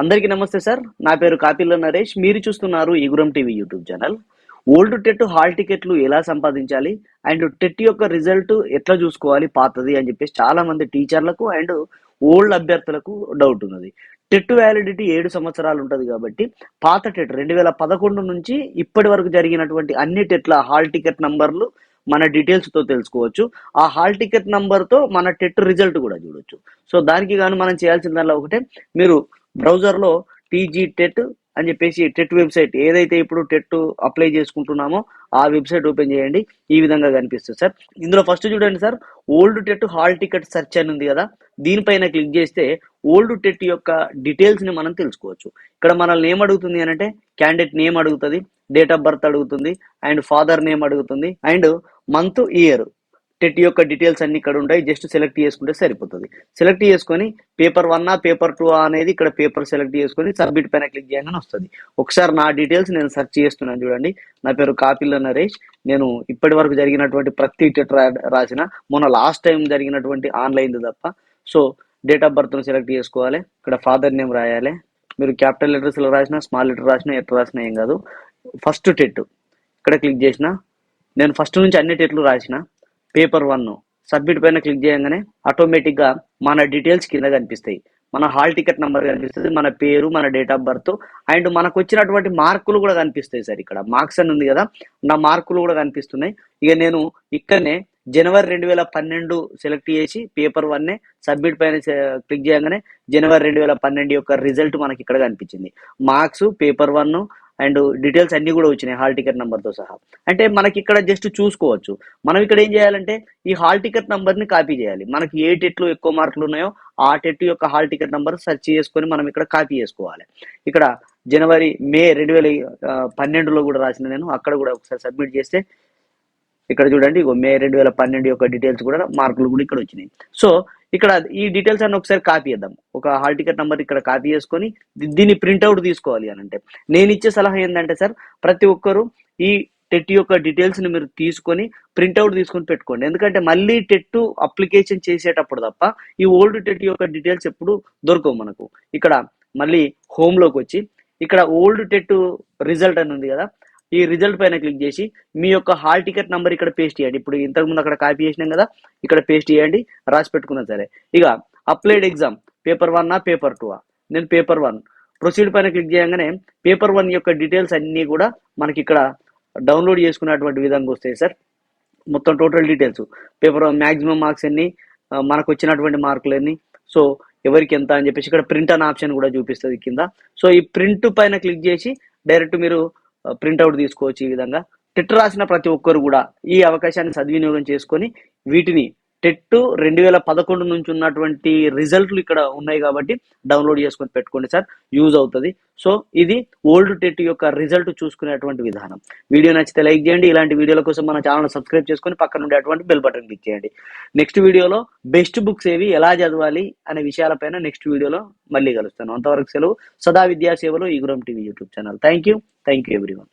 అందరికీ నమస్తే సార్. నా పేరు కాపిల్ల నరేష్. మీరు చూస్తున్నారు Eeguram TV YouTube channel. Old TET hall టికెట్లు ఎలా సంపాదించాలి అండ్ టెట్ యొక్క రిజల్ట్ ఎట్లా చూసుకోవాలి పాతది అని చెప్పేసి చాలా మంది టీచర్లకు అండ్ ఓల్డ్ అభ్యర్థులకు డౌట్ ఉన్నది. టెట్ వ్యాలిడిటీ 7 సంవత్సరాలు ఉంటుంది కాబట్టి పాత టెట్ 2011 నుంచి ఇప్పటి వరకు జరిగినటువంటి అన్ని టెట్ల హాల్ టికెట్ నంబర్లు మన డీటెయిల్స్ తో తెలుసుకోవచ్చు. ఆ హాల్ టికెట్ నంబర్ తో మన టెట్ రిజల్ట్ కూడా చూడొచ్చు. సో దానికి గాను మనం చేయాల్సిందల్లా ఒకటే, మీరు బ్రౌజర్లో టీజీ టెట్ అని చెప్పేసి టెట్ వెబ్సైట్ ఏదైతే ఇప్పుడు టెట్ అప్లై చేసుకుంటున్నామో ఆ వెబ్సైట్ ఓపెన్ చేయండి. ఈ విధంగా కనిపిస్తుంది సార్. ఇందులో ఫస్ట్ చూడండి sir, old TET hall ticket search అని ఉంది కదా, దీనిపైన క్లిక్ చేస్తే ఓల్డ్ టెట్ యొక్క డీటెయిల్స్ ని మనం తెలుసుకోవచ్చు. ఇక్కడ మనల్ని ఏం అడుగుతుంది అని అంటే, క్యాండిడేట్ నేమ్ అడుగుతుంది, డేట్ ఆఫ్ బర్త్ అడుగుతుంది, అండ్ ఫాదర్ నేమ్ అడుగుతుంది, అండ్ మంత్ ఇయర్. టెట్ యొక్క డీటెయిల్స్ అన్ని ఇక్కడ ఉంటాయి. జస్ట్ సెలెక్ట్ చేసుకుంటే సరిపోతుంది. సెలెక్ట్ చేసుకొని పేపర్ 1 పేపర్ 2 అనేది ఇక్కడ పేపర్ సెలెక్ట్ చేసుకొని సబ్మిట్ పైన క్లిక్ చేయగానే వస్తుంది. ఒకసారి నా డీటెయిల్స్ నేను సెర్చ్ చేస్తున్నాను చూడండి. నా పేరు కాపిల్ల నరేష్. నేను ఇప్పటి వరకు జరిగినటువంటి ప్రతి టెట్ రాసిన, మొన్న లాస్ట్ టైం జరిగినటువంటి ఆన్లైన్ తప్ప. సో డేట్ ఆఫ్ బర్త్ను సెలెక్ట్ చేసుకోవాలి. ఇక్కడ ఫాదర్ నేమ్ రాయాలి. మీరు క్యాపిటల్ లెటర్స్లో రాసినా, స్మాల్ లెటర్ రాసినా, ఎట్లా రాసినా ఏం కాదు. ఫస్ట్ టెట్ ఇక్కడ క్లిక్ చేసిన, నేను ఫస్ట్ నుంచి అన్ని టెట్లు రాసిన. పేపర్ 1 సబ్మిట్ పైన క్లిక్ చేయగానే ఆటోమేటిక్గా మన డీటెయిల్స్ కింద కనిపిస్తాయి. మన హాల్ టికెట్ నెంబర్ కనిపిస్తుంది, మన పేరు, మన డేట్ ఆఫ్ బర్త్, అండ్ మనకు వచ్చినటువంటి మార్కులు కూడా కనిపిస్తాయి సార్. ఇక్కడ మార్క్స్ అని ఉంది కదా, నా మార్కులు కూడా కనిపిస్తున్నాయి. ఇక నేను ఇక్కడనే జనవరి 2012 సెలెక్ట్ చేసి పేపర్ 1 సబ్మిట్ పైన క్లిక్ చేయగానే జనవరి 2012 యొక్క రిజల్ట్ మనకి ఇక్కడ కనిపించింది. మార్క్స్, పేపర్ 1 అండ్ డీటెయిల్స్ అన్ని కూడా వచ్చినాయి హాల్ టికెట్ నెంబర్తో సహా. అంటే మనకి ఇక్కడ జస్ట్ చూసుకోవచ్చు. మనం ఇక్కడ ఏం చేయాలంటే, ఈ హాల్ టికెట్ నెంబర్ని కాపీ చేయాలి. మనకి ఏ టెట్లు ఎక్కువ మార్కులు ఉన్నాయో ఆ టెట్ యొక్క హాల్ టికెట్ నెంబర్ సెర్చ్ చేసుకొని మనం ఇక్కడ కాపీ చేసుకోవాలి. ఇక్కడ మే 2012లో కూడా రాసిన నేను, అక్కడ కూడా ఒకసారి సబ్మిట్ చేస్తే ఇక్కడ చూడండి, మే 2012 యొక్క డీటెయిల్స్ కూడా, మార్కులు కూడా ఇక్కడ వచ్చినాయి. సో ఇక్కడ ఈ డీటెయిల్స్ అన్ని ఒకసారి కాపీ చేద్దాం. ఒక హాల్ టికెట్ నెంబర్ ఇక్కడ కాపీ చేసుకొని దీన్ని ప్రింట్అవుట్ తీసుకోవాలి అని అంటే, నేను ఇచ్చే సలహా ఏంటంటే సార్, ప్రతి ఒక్కరు ఈ టెట్ యొక్క డీటెయిల్స్ ని మీరు తీసుకొని ప్రింట్అవుట్ తీసుకొని పెట్టుకోండి. ఎందుకంటే మళ్ళీ టెట్ అప్లికేషన్ చేసేటప్పుడు తప్ప ఈ ఓల్డ్ టెట్ యొక్క డీటెయిల్స్ ఎప్పుడు దొరకవు మనకు. ఇక్కడ మళ్ళీ హోమ్ లోకి వచ్చి ఇక్కడ ఓల్డ్ టెట్ రిజల్ట్ అని ఉంది కదా, ఈ రిజల్ట్ పైన క్లిక్ చేసి మీ యొక్క హాల్ టికెట్ నంబర్ ఇక్కడ పేస్ట్ చేయండి. ఇప్పుడు ఇంతకుముందు అక్కడ కాపీ చేసినాం కదా, ఇక్కడ పేస్ట్ చేయండి, రాసి పెట్టుకున్నా సరే. ఇక అప్లైడ్ ఎగ్జామ్ పేపర్ 1 పేపర్ 2, నేను పేపర్ 1 ప్రొసీడ్ పైన క్లిక్ చేయగానే పేపర్ 1 యొక్క డీటెయిల్స్ అన్నీ కూడా మనకి ఇక్కడ డౌన్లోడ్ చేసుకున్నటువంటి విధంగా వస్తాయి సార్. మొత్తం total details, paper 1 maximum marks ఎన్ని, మనకు వచ్చినటువంటి మార్కులు ఎన్ని, సో ఎవరికి ఎంత అని చెప్పేసి ఇక్కడ ప్రింట్ అనే ఆప్షన్ కూడా చూపిస్తుంది కింద. సో ఈ ప్రింట్ పైన క్లిక్ చేసి డైరెక్ట్ మీరు ప్రింట్అవుట్ తీసుకోవచ్చు. ఈ విధంగా టెట్ రాసిన ప్రతి ఒక్కరు కూడా ఈ అవకాశాన్ని సద్వినియోగం చేసుకొని వీటిని టెట్ 2011 నుంచి ఉన్నటువంటి రిజల్ట్లు ఇక్కడ ఉన్నాయి కాబట్టి డౌన్లోడ్ చేసుకొని పెట్టుకోండి సార్, యూజ్ అవుతుంది. సో ఇది ఓల్డ్ టెట్ యొక్క రిజల్ట్ చూసుకునేటువంటి విధానం. వీడియో నచ్చితే లైక్ చేయండి. ఇలాంటి వీడియోల కోసం మన ఛానల్ సబ్స్క్రైబ్ చేసుకొని పక్కన ఉండేటువంటి బెల్ బటన్ క్లిక్ చేయండి. నెక్స్ట్ వీడియోలో బెస్ట్ బుక్స్ ఏవి, ఎలా చదవాలి అనే విషయాలపైన నెక్స్ట్ వీడియోలో మళ్ళీ కలుస్తాను. అంతవరకు సెలవు. సదా విద్యా సేవలో Eeguram TV YouTube channel. Thank you everyone.